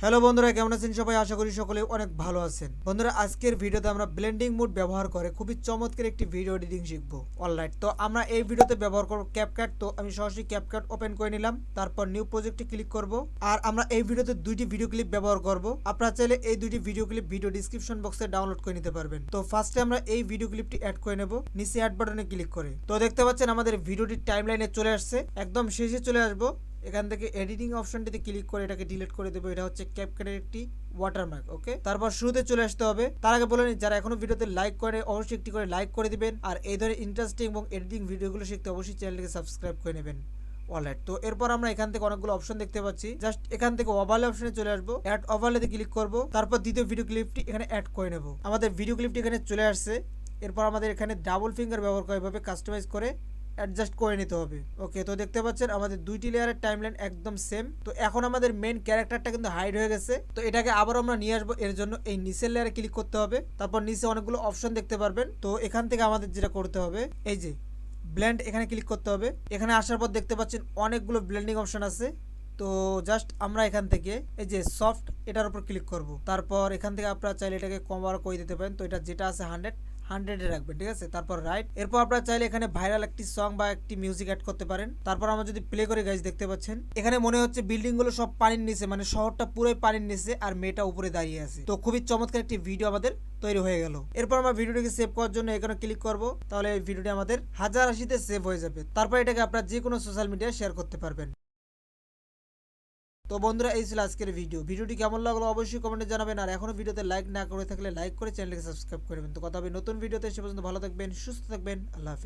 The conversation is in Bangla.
হ্যালো বন্ধুরা, কেমন আছেন সবাই? আশা করি সকলে অনেক ভালো আছেন। বন্ধুরা, আজকের ভিডিওতে আমরা ব্লেন্ডিং মোড ব্যবহার করে খুবই চমৎকার একটি ভিডিও এডিটিং শিখবো। অলরাইট, তো আমরা এই ভিডিওতে ব্যবহার করব ক্যাপকাট। তো আমি সরাসরি ক্যাপকাট ওপেন করে নিলাম, তারপর নিউ প্রজেক্টে ক্লিক করব। আর আমরা এই ভিডিওতে দুইটি ভিডিও ক্লিপ ব্যবহার করব। আপনারা চাইলে এই দুইটি ভিডিও ক্লিপ ভিডিও ডিসক্রিপশন বক্সে ডাউনলোড করে নিতে পারবেন। তো ফার্স্টে আমরা এই ভিডিও ক্লিপটি অ্যাড করে নেব নিচে অ্যাড বাটনে ক্লিক করে। তো দেখতে পাচ্ছেন আমাদের ভিডিওটি টাইমলাইনে চলে আসছে, একদম শেষে চলে আসবো। এখান থেকে এডিটিং অপশনটিতে ক্লিক করে এটাকে ডিলিট করে দেবো। এটা হচ্ছে ক্যাপকাটের একটি ওয়াটারমার্ক। ওকে, তারপর শুরুতে চলে আসতে হবে। তার আগে বলে নিই, যারা এখনো ভিডিওতে লাইক করে অবশ্যই একটি করে লাইক করে দিবেন। আর এই ধরনের ইন্টারেস্টিং এবং এডিটিং ভিডিওগুলো শিখতে অবশ্যই চ্যানেলটিকে সাবস্ক্রাইব করে নেবেন। অলরাইট, তো এরপর আমরা এখান থেকে অনেকগুলো অপশন দেখতে পাচ্ছি। জাস্ট এখান থেকে ওভারলে অপশনে চলে আসবো, অ্যাড ওভারলেতে ক্লিক করব। তারপর দ্বিতীয় ভিডিও ক্লিপটি এখানে অ্যাড করে নেব। আমাদের ভিডিও ক্লিপটি এখানে চলে আসছে। এরপর আমাদের এখানে ডাবল ফিঙ্গার ব্যবহার করে এভাবে কাস্টমাইজ করে অ্যাডজাস্ট করে নিতে হবে। ওকে, তো দেখতে পাচ্ছেন আমাদের দুইটি লেয়ারের টাইমলাইন একদম সেম। তো এখন আমাদের মেইন ক্যারেক্টারটা কিন্তু হাইড হয়ে গেছে। তো এটাকে আবার আমরা নিয়ে আসবো। এর জন্য এই নিচের লেয়ারে ক্লিক করতে হবে। তারপর নিচে অনেকগুলো অপশন দেখতে পারবেন। তো এখান থেকে আমাদের যেটা করতে হবে, এই যে ব্লেন্ড, এখানে ক্লিক করতে হবে। এখানে আসার পর দেখতে পাচ্ছেন অনেকগুলো ব্লেন্ডিং অপশন আছে। তো জাস্ট আমরা এখান থেকে এই যে সফট, এটার উপর ক্লিক করব। তারপর এখান থেকে আপনারা চাইলে এটাকে কম আর করে দিতে পারেন। তো এটা যেটা আছে 100 রাখবেন, ঠিক আছে। তারপর রাইট। এরপর আপনারা চাইলে এখানে ভাইরাল একটি সং বা একটি মিউজিক অ্যাড করতে পারেন। তারপর আমরা যদি প্লে করে গাইজ দেখতে পাচ্ছেন এখানে মনে হচ্ছে বিল্ডিং গুলো সব পানির নিচে, মানে শহরটা পুরোই পানির নিচে আর মেয়েটা উপরে দাঁড়িয়ে আছে। তো খুবই চমৎকার একটি ভিডিও আমাদের তৈরি হয়ে গেল। এরপর আমরা ভিডিওটিকে সেভ করার জন্য এখানে ক্লিক করব। তাহলে এই ভিডিওটি আমাদের 1080-তে সেভ হয়ে যাবে। তারপর এটাকে আপনারা যে কোনো সোশ্যাল মিডিয়ায় শেয়ার করতে পারবেন। তো বন্ধুরা, এই ছিল আজকের ভিডিওটি কেমন লাগলো অবশ্যই কমেন্টে জানাবেন। আর এখনো ভিডিওতে লাইক না করে থাকলে লাইক করে চ্যানেলকে সাবস্ক্রাইব করবেন। তো কথা হবে নতুন ভিডিওতে, সে পর্যন্ত ভালো থাকবেন, সুস্থ থাকবেন, আল্লাহ হাফেজ।